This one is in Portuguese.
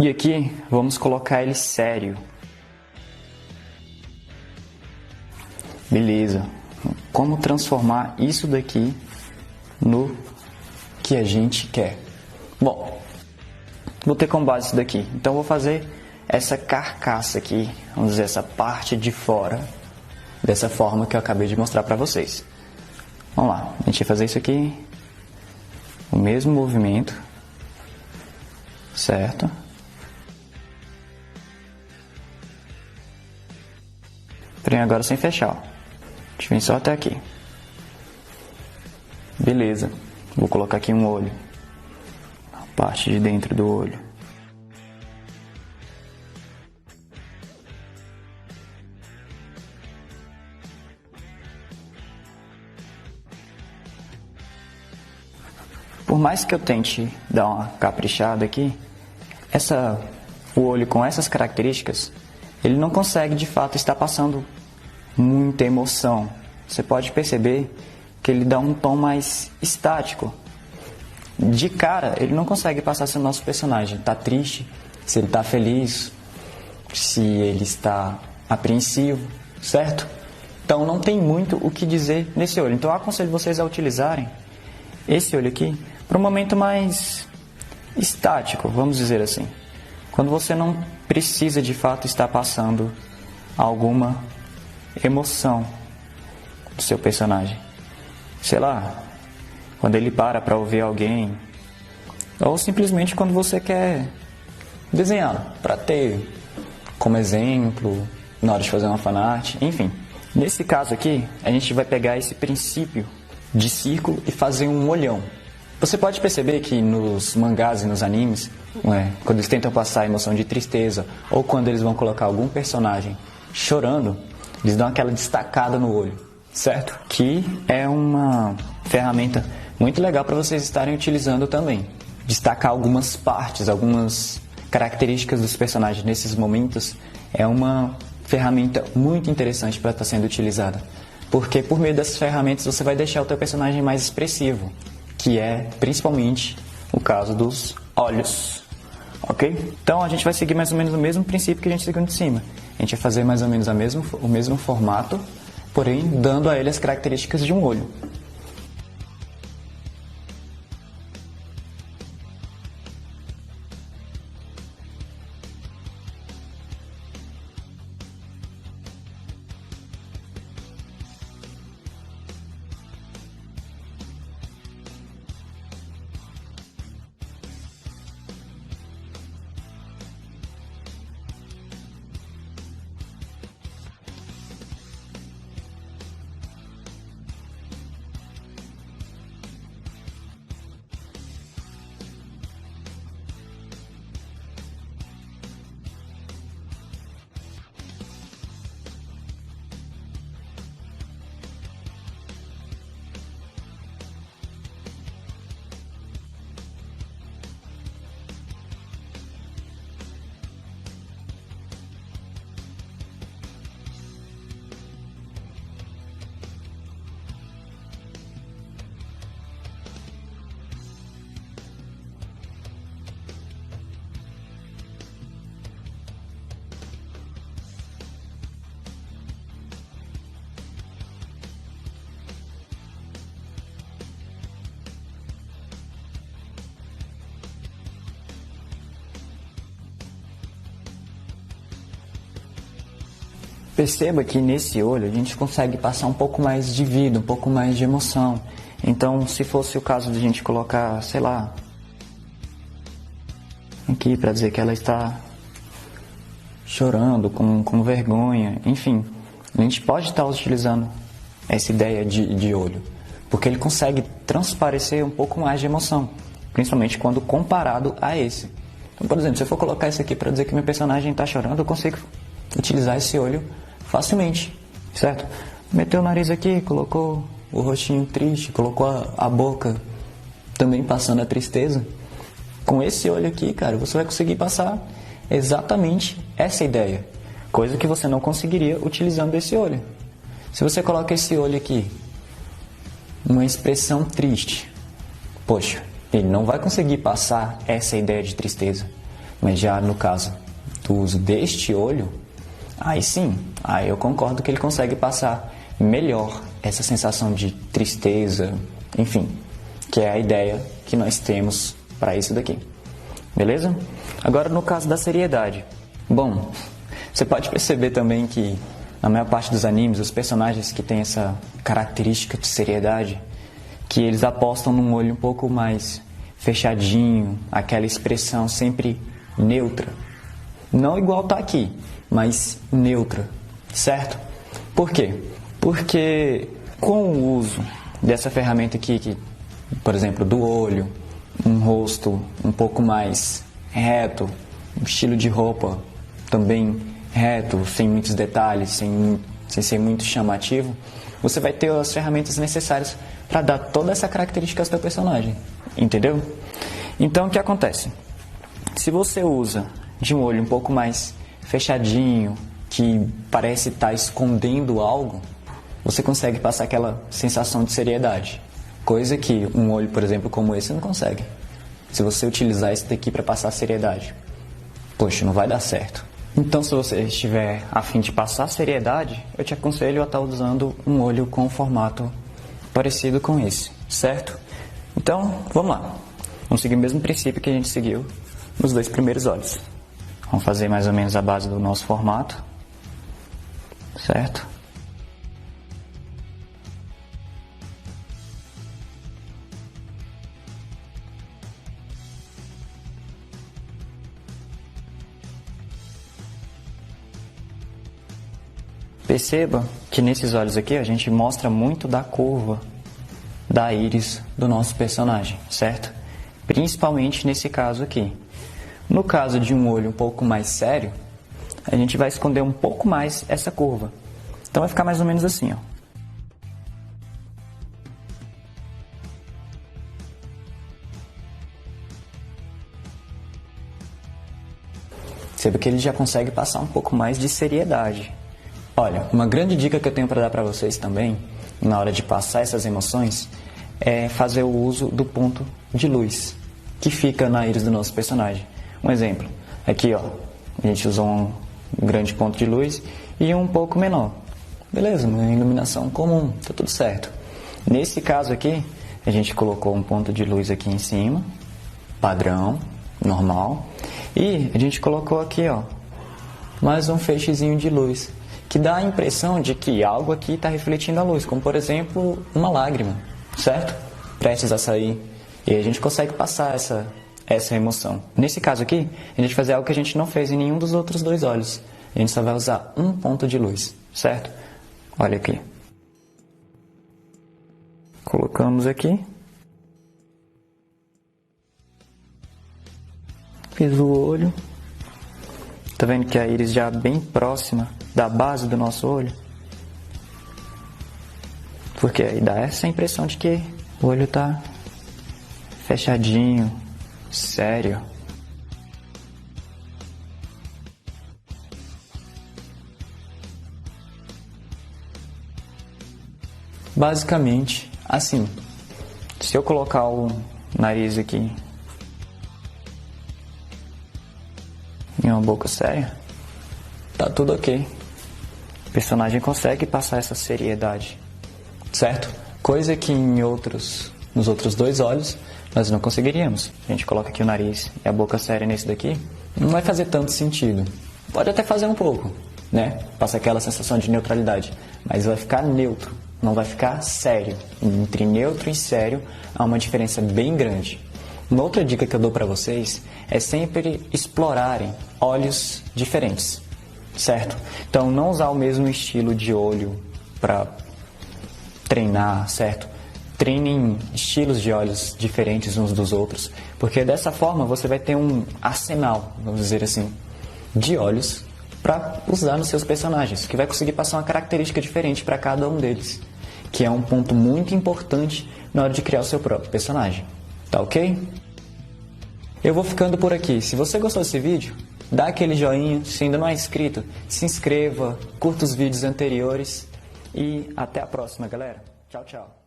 E aqui vamos colocar ele sério. Beleza. Como transformar isso daqui no que a gente quer? Bom, vou ter como base isso daqui. Então vou fazer essa carcaça aqui, vamos dizer, essa parte de fora, dessa forma que eu acabei de mostrar para vocês. Vamos lá, a gente vai fazer isso aqui, o mesmo movimento, certo? Porém agora sem fechar, ó. A gente vem só até aqui. Beleza, vou colocar aqui um olho, a parte de dentro do olho. Por mais que eu tente dar uma caprichada aqui, o olho com essas características, ele não consegue de fato estar passando muita emoção. Você pode perceber que ele dá um tom mais estático. De cara, ele não consegue passar se o nosso personagem está triste, se ele está feliz, se ele está apreensivo, certo? Então não tem muito o que dizer nesse olho. Então eu aconselho vocês a utilizarem esse olho aqui para um momento mais estático, vamos dizer assim. Quando você não precisa de fato estar passando alguma emoção do seu personagem. Sei lá, quando ele para ouvir alguém, ou simplesmente quando você quer desenhar, para ter como exemplo, na hora de fazer uma fanart, enfim. Nesse caso aqui, a gente vai pegar esse princípio de círculo e fazer um olhão. Você pode perceber que nos mangás e nos animes, quando eles tentam passar a emoção de tristeza, ou quando eles vão colocar algum personagem chorando, eles dão aquela destacada no olho, certo? Que é uma ferramenta muito legal para vocês estarem utilizando também. Destacar algumas partes, algumas características dos personagens nesses momentos é uma ferramenta muito interessante para estar sendo utilizada. Porque por meio dessas ferramentas você vai deixar o teu personagem mais expressivo, que é principalmente o caso dos olhos, ok? Então a gente vai seguir mais ou menos o mesmo princípio que a gente seguiu de cima. A gente vai fazer mais ou menos o mesmo formato, porém dando a ele as características de um olho. Perceba que nesse olho a gente consegue passar um pouco mais de vida, um pouco mais de emoção. Então, se fosse o caso de a gente colocar, sei lá, aqui para dizer que ela está chorando, com vergonha, enfim, a gente pode estar utilizando essa ideia de olho, porque ele consegue transparecer um pouco mais de emoção, principalmente quando comparado a esse. Então, por exemplo, se eu for colocar isso aqui para dizer que meu personagem está chorando, eu consigo utilizar esse olho facilmente, certo? Meteu o nariz aqui, colocou o rostinho triste, colocou a boca também passando a tristeza. Com esse olho aqui, cara, você vai conseguir passar exatamente essa ideia, coisa que você não conseguiria utilizando esse olho. Se você coloca esse olho aqui, uma expressão triste, poxa, ele não vai conseguir passar essa ideia de tristeza. Mas já no caso do uso deste olho, aí sim, aí eu concordo que ele consegue passar melhor essa sensação de tristeza, enfim, que é a ideia que nós temos para isso daqui. Beleza? Agora no caso da seriedade. Bom, você pode perceber também que na maior parte dos animes, os personagens que têm essa característica de seriedade, que eles apostam num olho um pouco mais fechadinho, aquela expressão sempre neutra. Não igual tá aqui, mas neutra, certo? Por quê? Porque com o uso dessa ferramenta aqui, que, por exemplo, do olho, um rosto um pouco mais reto, um estilo de roupa também reto, sem muitos detalhes, sem ser muito chamativo, você vai ter as ferramentas necessárias para dar toda essa característica ao seu personagem, entendeu? Então o que acontece? Se você usa de um olho um pouco mais fechadinho, que parece estar escondendo algo, você consegue passar aquela sensação de seriedade, coisa que um olho, por exemplo, como esse não consegue. Se você utilizar esse daqui para passar seriedade, poxa, não vai dar certo. Então, se você estiver a fim de passar seriedade, eu te aconselho a estar usando um olho com formato parecido com esse, certo? Então, vamos lá. Vamos seguir o mesmo princípio que a gente seguiu nos dois primeiros olhos. Vamos fazer mais ou menos a base do nosso formato, certo? Perceba que nesses olhos aqui a gente mostra muito da curva da íris do nosso personagem, certo? Principalmente nesse caso aqui. No caso de um olho um pouco mais sério, a gente vai esconder um pouco mais essa curva. Então vai ficar mais ou menos assim, ó. Perceba que ele já consegue passar um pouco mais de seriedade. Olha, uma grande dica que eu tenho para dar para vocês também, na hora de passar essas emoções, é fazer o uso do ponto de luz, que fica na íris do nosso personagem. Um exemplo, aqui ó, a gente usou um grande ponto de luz e um pouco menor. Beleza, uma iluminação comum, tá tudo certo. Nesse caso aqui, a gente colocou um ponto de luz aqui em cima, padrão, normal, e a gente colocou aqui ó, mais um feixezinho de luz, que dá a impressão de que algo aqui está refletindo a luz, como por exemplo, uma lágrima, certo? Prestes a sair. E a gente consegue passar essa emoção. Nesse caso aqui, a gente vai fazer algo que a gente não fez em nenhum dos outros dois olhos. A gente só vai usar um ponto de luz, certo? Olha aqui. Colocamos aqui. Fiz o olho. Tá vendo que a íris já bem próxima da base do nosso olho? Porque aí dá essa impressão de que o olho tá fechadinho, sério. Basicamente, assim, se eu colocar o nariz aqui em uma boca séria, tá tudo ok. O personagem consegue passar essa seriedade, certo? Coisa que nos outros dois olhos nós não conseguiríamos. A gente coloca aqui o nariz e a boca séria nesse daqui, não vai fazer tanto sentido. Pode até fazer um pouco, né? Passa aquela sensação de neutralidade, mas vai ficar neutro, não vai ficar sério. Entre neutro e sério há uma diferença bem grande. Uma outra dica que eu dou para vocês é sempre explorarem olhos diferentes, certo? Então, não usar o mesmo estilo de olho para treinar, certo? Treinem estilos de olhos diferentes uns dos outros, porque dessa forma você vai ter um arsenal, vamos dizer assim, de olhos para usar nos seus personagens, que vai conseguir passar uma característica diferente para cada um deles, que é um ponto muito importante na hora de criar o seu próprio personagem. Tá ok? Eu vou ficando por aqui. Se você gostou desse vídeo, dá aquele joinha. Se ainda não é inscrito, se inscreva, curta os vídeos anteriores e até a próxima, galera. Tchau, tchau.